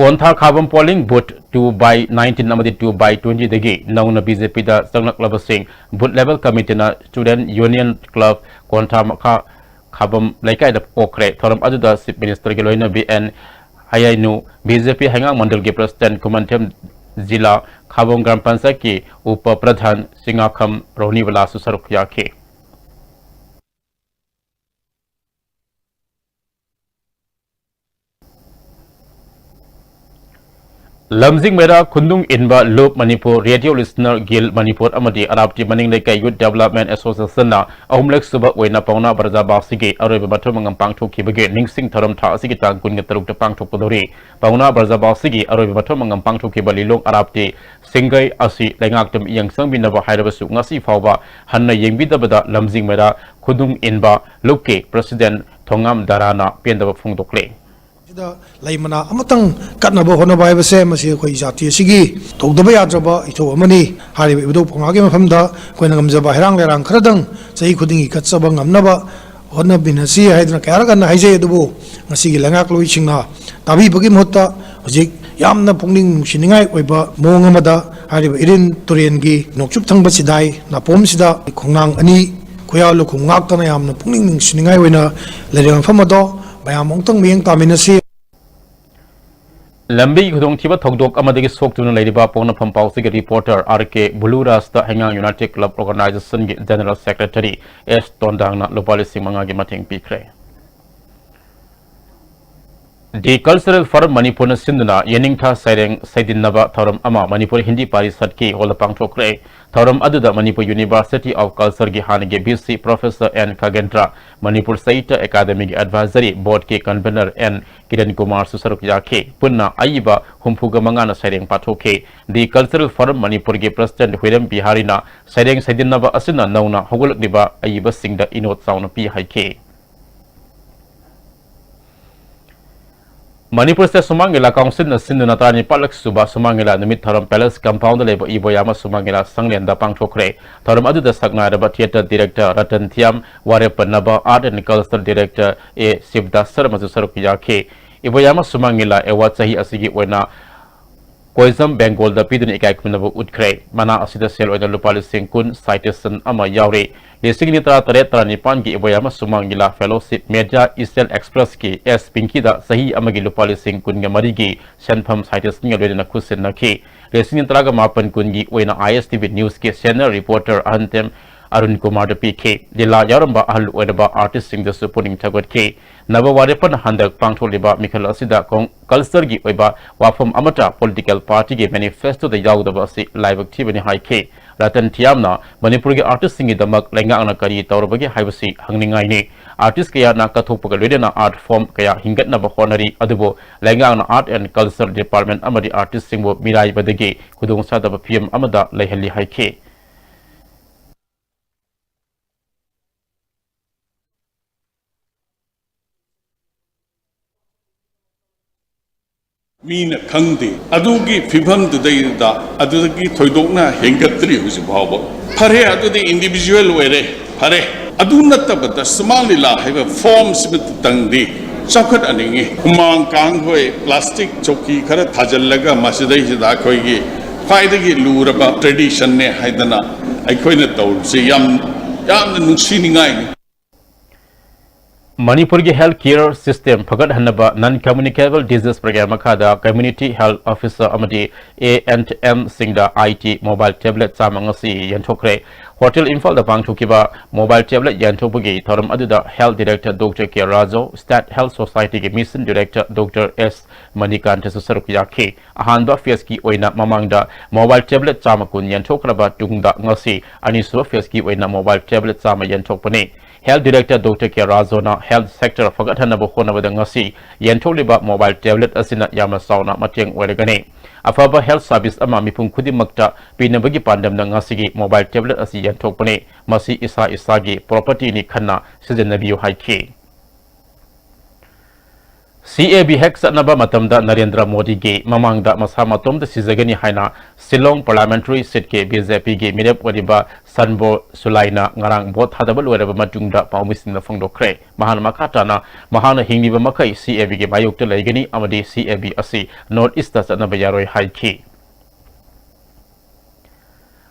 Kontha Khabam polling booth 2 by 19 namadi 2 by 20 degi nauna BJP da Sangnak Labasing booth level committee na Student Union Club Kontha Makha Khabam Laikai da Okre Thoram Aduda Chief Minister Geloina BN Hayainu BJP Hangang Mandal ke President Kumantem Zila Khabam Gram Panchayat ki Up Pradhan Singakham Roniwala Susarukya ke Lamjing Mera Kundung Inba Loop Manipur Radio Listener Guild Manipur Amadi Arabti Maning Lekai Youth Development Association na Ahumlek Suba Wena Pauna Barza Basige Arabe Batu Mangampang to Kibage Ningsing Taram Ta Sigita Kungataruk the Pang to Podori Pauna Barza Basige Arabe Batu Mangampang to Kibali Long Arabti Singai Asi Langaktum Yang Sang Binava Hydabasu Ngasi Fauba Hanna Yengbi Dabada Lamjing Mera Kundung Inba Luke President Thongam Darana Pendava Fungdokle. Laimana amatang katnaba honaba haibase masi khoi jati sigi togdaba yadraba itho amani hari bidu phongage mafamda koina ngamjaba herang lerang khradang chai khudingi katsaba ngamnaba honna binasi haidna kayaragan haije dubu ngasi gi langak loi singna tabi bagi mohta hojik yamna pungning siningai oiba mong amada hari irin turen gi nokchup thangba sidai napom sida khongnang ani khoya lu khungak tana yamna pungning siningai oina lerang famado bayam ongtang miyang taminasi Lambi Hudong Tiba Togdok Amadigi Sok to Ladiba Pona Pampausi reporter RK Buluras the Hangang United Club Organization General Secretary S. Tondang Lopali Simangagi Mating Pikre. The Cultural Forum Manipur Sinduna Yeningta Saidin Nava Thorum Ama Manipur Hindi Parisatki Holapang Tokre Thorum Aduda Manipur University of Culture Gihanige BC Professor N. Kagendra Manipur Saita Academic Advisory Board K Convener N. Kiran Kumar Susaruk Yake Punna Aiba Humpuga Mangana Saiding Patoke The Cultural Forum Manipur Ge President William Biharina Saiding Saidin Nava Asina Nauna Hoguluk Diba Aiba Singda Inot Sound P Hike Manipur State Sumangila Council na Sindunatani Palak Suba Sumangila Numit Tharam Palace Compound Lebo Iboyama Sumangila Sanglenda Pangtokre Tharam Aduda Sagna Raba Theatre Director Ratan Thiam Warepanaba Art and Culture Director A. Sibda Saramazu Sarukiyake Iboyama Sumangila Ewa Sahi Asigi Wena Koizam Bengal the Pidun Ikaikunabu Utkre Mana Asida Sel Oida Lupali Singkun Citation Ama Yauri Designitra Taretra Nipangi Iboyama Sumangila Fellowship Media Eastern Express Ki S Pinkida Sahi Amagi Lupali Singkun Gamarigi Shanpham Citation Yadena Kusin Naki Designitra Mapan Kungi Wena ISTV News Ki Senior Reporter Antem Arun Kumar PK Dila Yaramba Ahal Wedaba Artist Sing the Supporting Tagot K Navawarepan Handak Pangtoliba Mikal Asida Kong Kalsargi Weba Wafam Amata Political Party Ge Manifesto the Yaudabasi Live Activity High K Ratan Tiamna Manipuri Artist Singi Damak Lenga Anakari Taurabagi Hibasi Hangningai Artist Kaya Nakatopuka Redena Art Form Kaya Hingat Nabahonari Adubo Lenga Art and Culture Department Amadi Artist Singbo Mirai Badagi Kudung Sadaba PM Amada Laheli High K Mina Kandi, Adugi Fibam today da Adugi Toidona Hengatri was about Pare Adu the individual were Pare Adunata but the Somalila have a forms with Tangdi Chocolate Aningi Humang Kangwe Plastic Choki Kara Tajalaga Masidai Dakoigi Faidagi Luraba tradition ne Haidana I coined told say Yam Nusiningai Manipur Ge Healthcare System Phagat Hanaba Non-Communicable Disease Program Makada Community Health Officer Amadi A&M Singda IT Mobile Tablet Samangasi Yantokre Hotel Infal the Pangtukiba Mobile Tablet Yantobugi Thorum Aduda Health Director Dr. K. Razo State Health Society Ge Mission Director Dr. S. Manikanta Susarukiyake Ahanba Fieski Oina Mamangda Mobile Tablet Samakun Yantokraba Tungda Ngasi Aniso Fieski Oina Mobile Tablet Sama Yantokpane Health Director Dr. K. Razona Health Sector Fagatana Bohona with the Ngasi Yantoliba Mobile Tablet Asina Yamasauna Mateng Weregane Afaba Health Service Amamipum Kudi Makta Pinabagi Pandam Ngasigi Mobile Tablet Asi Yantokpane Masi Isa Isagi Property ni Kana Season Nabiu Haiki CAB Hexa Naba Matamda Narendra Modi Ge Mamangda Masamatom the Sizagani Haina Silong Parliamentary Seat Ke BJP Ge Mirep Wadiba Sanbo Sulaina Ngarang Bot Hadabal wherever Matungda Paumis in the Fondo Cray Mahana Makatana Mahana Hingiba Makai CAB Ge Mayuk to Legani Amadi CAB Asi Northeast Nabayaroi High Key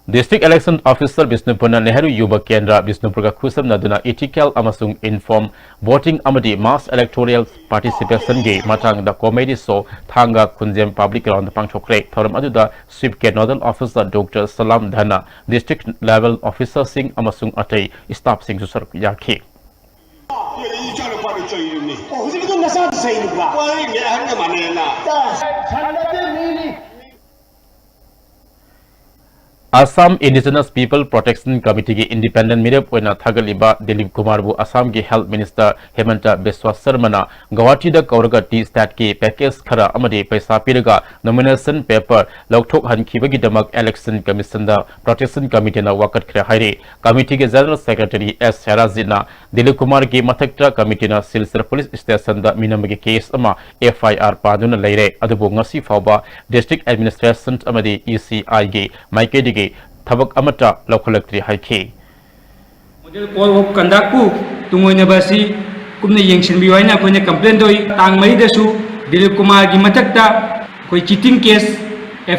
District Election Officer Bisnupuna Nehru Yuba Kendra Bisnupurga Kusam Naduna Ethical Amasung Inform Voting Amadi Mass Electoral Participation Ge Matang the Comedy So Thanga Kunjem Public Around the Pangchokre Thorum Aduda Swift Nodal Officer Dr. Salam Dhana District Level Officer Singh Amasung Atay Staff Singh Susar Yaki Assam Indigenous People Protection Committee की Independent Mirep ओइना थागलिबा दिलीप कुमार बु असम की health minister Himanta Biswa Sarma Guwahati दा कौरगा टी state की package खरा अमदि पैसा पिरगा नॉमिनेशन पेपर लौथोक हनखिबगी दमक इलेक्शन कमीशन दा प्रोटेक्शन कमिटी ना वकत खरे हाइरे कमिटी के जनरल सेक्रेटरी एस शराजीना दिलीप कुमार की मथक्ता कमिटी ना सिलसर पुलिस स्टेशन दा मिनमगे केस अमा FIR पादुना लेरे अदबो ngasi फावबा डिस्ट्रिक्ट एडमिनिस्ट्रेशन अमदि ECI गे माइकेडी थबक अमता लौखलक्त्री हाइखे मॉडल कोड ऑफ कंडक्ट को तुंगोइनबसी कुमने येंगसिनबि वाइना कोइने कंप्लेन दोई तांग मरीदसु दिलीप कुमार की मथक्ता कोई चीटिंग केस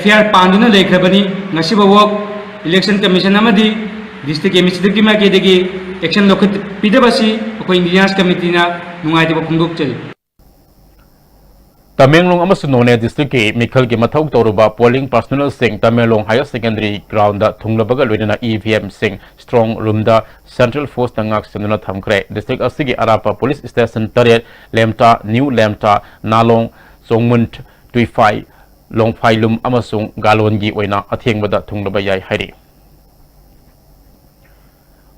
FIR पांदुना लेखरबनी ngasiबवक इलेक्शन कमीशन अमदि डिस्ट्रिक्ट एडमिनिस्ट्रेटिव माइकेदगी एक्शन लौखत पिदबसी कोई इंडियंस कमिटी ना नुंगाइदब फोंदोकचरी तमेंगलोंग अमसुं नोने डिस्ट्रिक्ट के मिखल के मथौ तौरुबा polling personnel Singh Tamenglong higher secondary ground दा थुंगलबगा लोइना EVM सिंह स्ट्रांग रूम दा सेंट्रल फोर्स तंगाक सेंदुना थमखरे डिस्ट्रिक्ट असigi अरापा पुलिस स्टेशन तरेट लेमटा न्यू लेमटा नालोंग सोंगमुंट तुइफाई लोंगफाइलुम अमसुं गालोनगी ओइना अथेंगबदा थुंगलबा याय हाइरे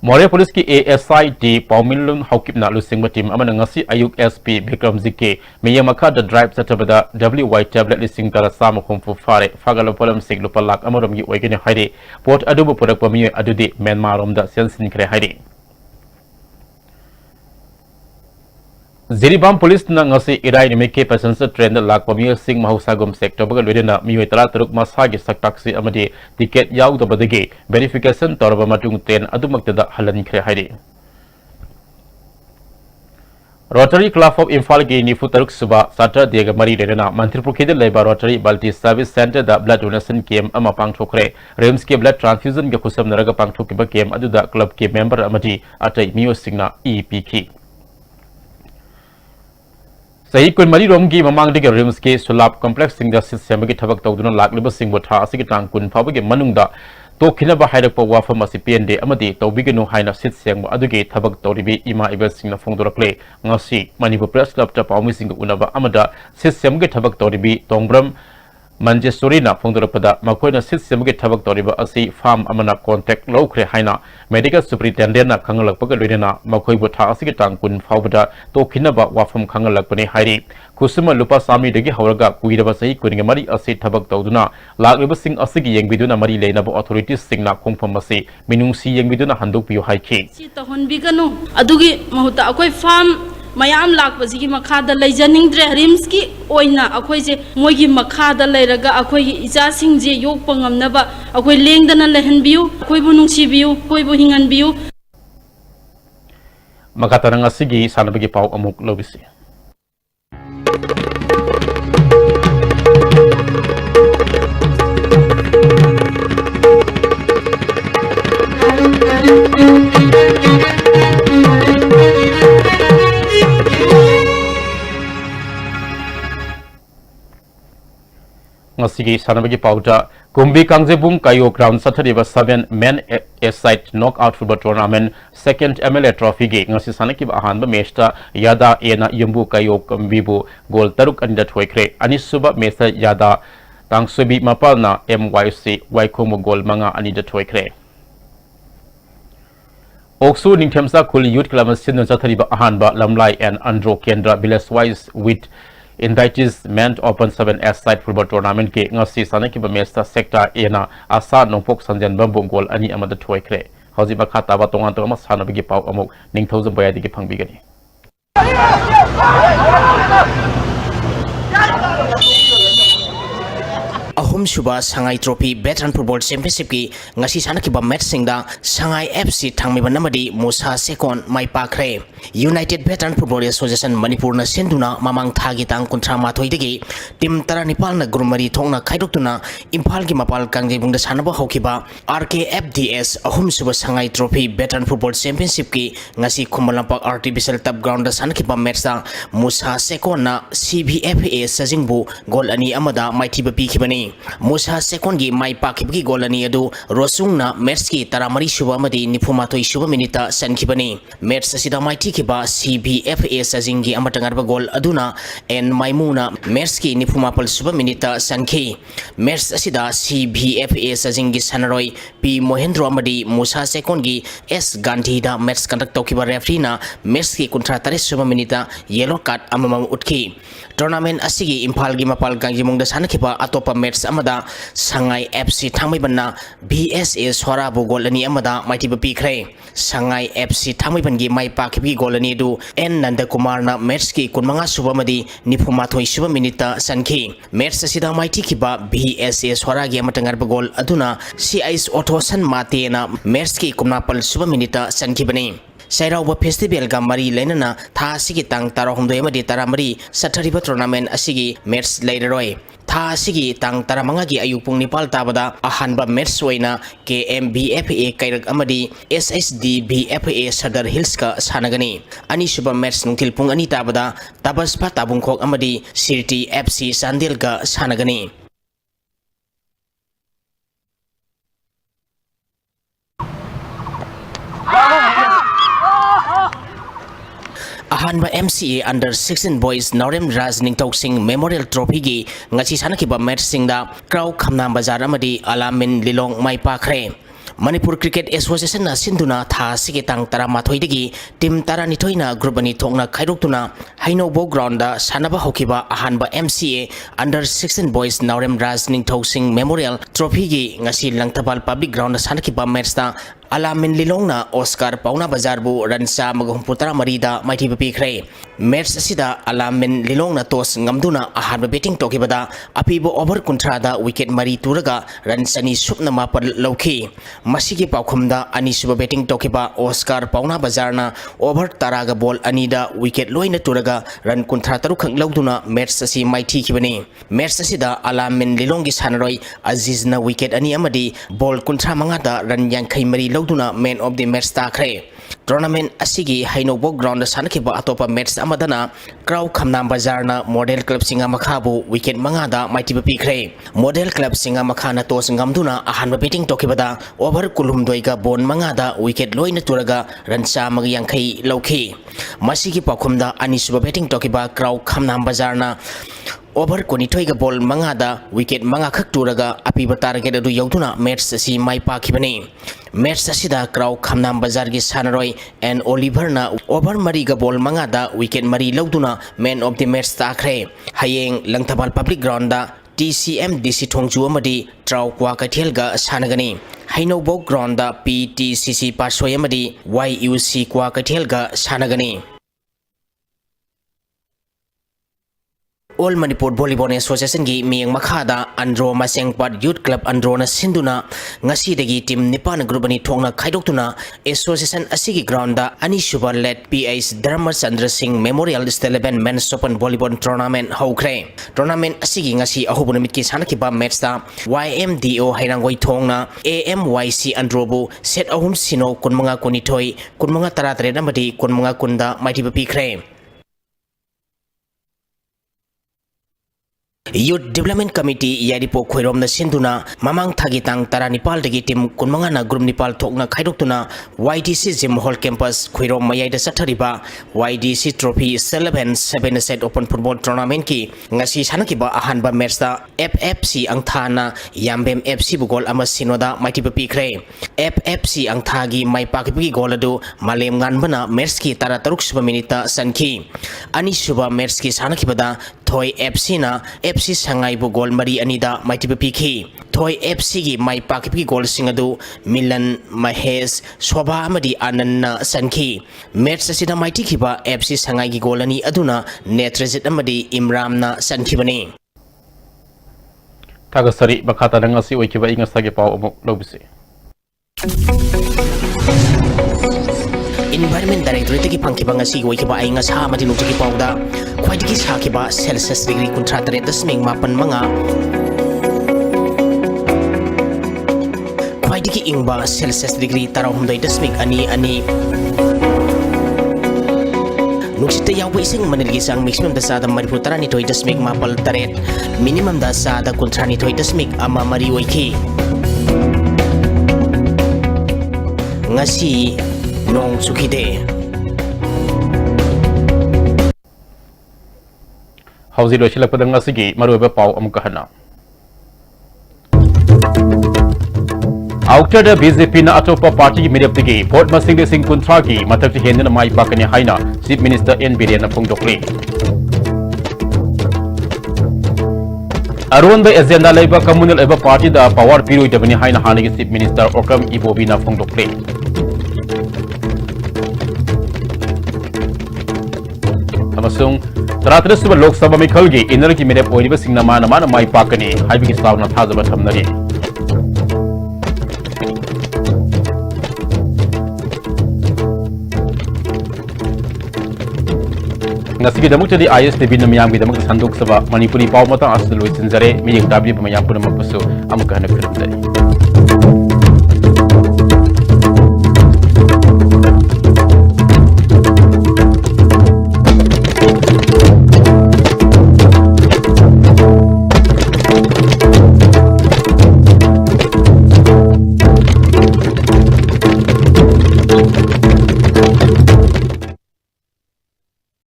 मोरे पुलिस की ASI टी पाउमिलुन हौकिपना लुसिंग टीम अमना ngasi ayuk SP Bikramjit के मियमखा द ड्राइव चटबदा WY टेबलेट लिसिंग तरा साम खुमफु फारे फागलोपलम सिंग लुपलाक अमरम की ओइगने हाइरे पोर्ट अदुबु पुरक मिय अदुदि म्यांमार रोम दा सेंसिन खरे हाइरे जिरीबाम पुलिस ना ngasi इराई निमिक के पैसेंजर ट्रेन लाक मिय सिंग महौसागुम सेक्टर बगल वेदना मिय तरा तरुक मसागी सक्ताक्सी अमदि टिकेट याउदबदगी वेरिफिकेशन तौरब मतुंग ट्रेन अदुमक्तदा हलनखरे हाइरे रोटरी क्लब ऑफ इम्फाल की निफु तरुक सुबा सैटरडे ग मरी लेना मंत्रिपुर के लेबा रोटरी मल्टी सर्विस सेंटर दा ब्लड डोनेशन कैंप अमा पांगथोखरे रिम्स के ब्लड ट्रांसफ्यूजन के खुसम नरग पांगथोकिबा कैंप अदुदा क्लब के मेंबर अमदि अटै मियो सिंगना EPK सही कुन मरी रोम की ममांग दिगे रिम्स के सुलाब कॉम्प्लेक्स सिंग दा सिस्टम की थबक तौदुना लाकलिबा सिंग बोथा असि तांग कुन फाबगे मनुंगदा तो खिनबा हाइरक वाफम असि पेंडे अमदि तौबिगनु हाइना सिट सेंग अदुगे थबक तौरिबि इमा इबल सिंगना फोंदोरक्ले ngasi मणिपुर प्रेस क्लब ता पाउमी सिंग उनबा अमदा सिट सेम के थबक तौरिबि तोंग्रम मंजेश्वरीना फोंदोरपदा मखोइना सिट सेम के थबक तौरिबा असि फार्म अमना कांटेक्ट लौखरे हाइना मेडिकल सुपरिटेंडेंट ना खंगलकपग लोइना मखोइबो था असि के तांग कुन फावबदा तो खिनबा वाफम खंगलकपने हाइरि खुसुमा लुपा सामी दगी हवरगा कुइरबा सही कुनिंग मरी असि थबक तौदुना लाकलिबा सिंग असि येंगबिदुना मरी लेनबो अथॉरिटीज सिंगना खोंफम असि मिनुंगसी येंगबिदुना हंदोकपियो हाइखि सि तहनबिगनु अदुगी महुता अखोय फार्म मयाम लाकपसिगी मखादा लैजनिंद्रे रिम्स की ओइना अखोयजे मोइगी मखादा लैरगा अखोयगी इचासिंगजे योकपा ngamnaba अखोय लेंगदना लहनबियु अखोयबु नुंगसिबियु अखोयबु हिंगनबियु मकातरंग असigi सानबगी पाउ अमुक लोबिसि ngasi sanabagi pauta kumbi kangjebung kayo ground sathariba 7 men aside knockout football tournament second MLA trophy ge ngasi sanaki ahanba match ta yada ena yumbu kayo kumbibu goal taruk anda thoikre anisuba match yada tangsubi mapalna MYC waikomo goal manga ani da thoikre Oksu ningthemsa khul youth club sin sathariba ahanba lamlai and andro kendra village wise with Indictis meant open 7 side football tournament ke ngasi sanaki ba match ta sector ena asa nongpok sanjan bambu goal ani amada thoikre hauji ba khata ba tongan to ma sanabigi pau amuk ningthoujam bayadi ge phangbigani ahum suba sangai trophy veteran football championship ki ngasi sanaki ba match singda sangai FC thangmiba namadi musa sekon mai pakre United Veteran Football Association Manipur na senduna mamang thagi tang kuntra mathoi degi tim tara nipal na grumari thongna khaidoktuna imphal gi mapal kangjebung da sanaba hokiba RKFDS ahum suba sangai trophy veteran football championship ki ngasi khumbalampak artificial top ground da sanaki ba match da musa sekon na CBFA sajingbu gol ani amada maithiba pikhibani Musa second gi mai pakibgi goal ani adu Rosungna Mets ki taramari shuba amadi nifumatoi shuba minita sankibani. Mets asida mai tikiba CBFA sazingi amatangarba goal aduna en Maimuna Mets ki nifumapal shuba minita sanki. Mets asida CBFA sazingi sanaroi P Mohendro amadi Musa second gi S Gandhi da Mets conduct tokiba referee na Mets ki kontratare shuba minita yellow card amamang utki. Tournament asigi Impal gi mapal gangjimung da sanakiba atopa Mets amada Sangai FC thangmaibanna BSA Swarabu goal ani amada maitiba pikre. Sangai FC thangmaiban gi mai pakibi goal ani du N Nandakumar na Mets ki kunmanga suba madi nifumathoi suba minita sanki. Mets asida maiti kiba BSA Swara gi amatangarba goal aduna CIS Otosan mate na Mets ki kumnapal suba minita sanki bani. Sairauba Festival ga mari lenana tha asigi tang tarahumdoi amadi taramari sathariba tournament asigi match leideroi. Tha asigi tang taramanga gi ayupung nipal tabada ahanba match oina KMBFA kairak amadi SSDBFA Sadar Hills ka sanagani. Ani suba match nungtil pung ani tabada Tabaspa Tabungkok amadi Sirti FC Sandil ka sanagani. Ahanba MCA under 16 boys Norem Raj Ningtok Singh Memorial Trophy gi ngachi sanakiba match singda Kraw Khamnam Bazar amadi Alamin Lilong mai pakre. Manipur Cricket Association na sinduna tha sigi tang taramathoi degi team taranithoi na group ani thokna khairoktuna Hainobo ground da sanaba hokiba ahanba MCA under 16 boys Norem Raj Ningtok Singh Memorial Trophy gi ngasi Langtabal public ground da sanakiba match da Alamin Lilong na Oscar Pauna Bazar bu ransa maghumputara marida maiti pikre. Match asida Alamin Lilong na tos ngamduna ahanba betting tokibada apibo over kontrada wicket mari turaga ransani supna mapal lauki. Masigi paukhumda ani suba betting tokiba Oscar Pauna Bazar na over taraga ball anida wicket loina turaga ran kontra taru khang lauduna match asi maiti kibani. Match asida Alamin Lilong gi sanaroi Aziz na wicket ani amadi ball kontra mangada ran yankai mari duna man of the match takre. Tournament asigi Hainobo ground sanakiba atopa match amadana Kraw Khamnam Bazar na Model Club Singa Makhabu wicket mangada maitiba pikre. Model Club Singa Makhana tos ngamduna ahanba betting tokibada over kulumdoiga bon mangada wicket loina turaga ransa magyangkai lauki. Masigi pakhumda anisuba betting tokiba Kraw Khamnam Bazar na over konithoiga ball mangada wicket manga khak turaga apiba target adu yauduna match si mai pakibani. Match asida Kraw Khamnam Bazar gi sanaroi and Oliver na over mariga ball mangada wicket mari lauduna man of the match takre. Hayeng Langtabal public ground da TCM DC Thongju amadi Traw Kwa Kathel ga sanagani. Hainobo ground da PTCC Pasoi amadi YUC Kwa Kathel ga sanagani. All Manipur Volleyball Association gi miyang makhada Andro Masengpat Youth Club Andro na sinduna ngasi dagi team nipan group ani thongna khaidoktuna association asigi ground da ani suba led PIS Dharma Chandra Singh Memorial Steleben Men's Open Volleyball Tournament hokre. Tournament asigi ngasi ahubun mit ki sanakiba match da YMDO hairangoi thongna AMYC Androbu set ahum sino kunmanga kunithoi kunmanga taratare namadi kunmanga kunda maitiba pikre. Youth Development Committee Yadipo Khairom na sinduna mamang thagitang tara Nepal dagi team kunmanga na group Nepal thokna khaidokuna YDC Gym Hall Campus Khairom mayai da sathariba YDC Trophy 7 set Open Football Tournament ki ngasi sanakiba ahanba match da FFC angthana Yambem FC bugol ama sinoda maitiba pikre. FFC angthagi mai pakibi gol adu malem nganbana match ki tara taruk suba minita sanki. Ani suba match ki sanakiba da Thoi FC na FC Sangai bu gol mari anida maitiba pikhi. Thoi FC gi mai pakipi gol singadu Milan Mahesh Shobha amadi Anand na sanki. Match asida maiti kiba FC Sangai gi gol ani aduna Netrajit amadi Imram na sanki bani. Tagasari bakata ngasi oikiba ingasa ge pau amuk lobisi. Environment Directorate ki pangkiba ngasi oikiba ai nga sa mati lugki pauda khwaidiki sakiba Celsius degree kuntratre dasming mapan manga khwaidiki ingba Celsius degree tarahumdai dasmik ani नुक्सित याव इसिंग मनरगी सांग maximum दा सादा मरिफु तरानी थोइ दशमिक मापल तरेट minimum दा सादा कुंथ्रानी थोइ दशमिक अमा मरी ओइखी ngasi nong chukide hauzi lo shilak padang ngasigi maruba pau amka hana outer the BJP na atopa party ki mirep tigi vote masing de sing kuntra ki matak hendna mai pakani haina chief minister N Biren na phongdokli Arun the agenda laiba communal eba party da power piroi dabani haina hanigi chief minister Okam Ibobi na phongdokli amasung taratres suba lok sabha mikhal gi inner ki mirep oiriba singna mana mai pakani haibi ki sawna thajaba thamnari ngasigi damuk tadi ISTV na miyam gi damuk sanduk saba Manipuri pau mata aslu sinjare miyeng dabli pamayam puna mapusu amukah na khiramdari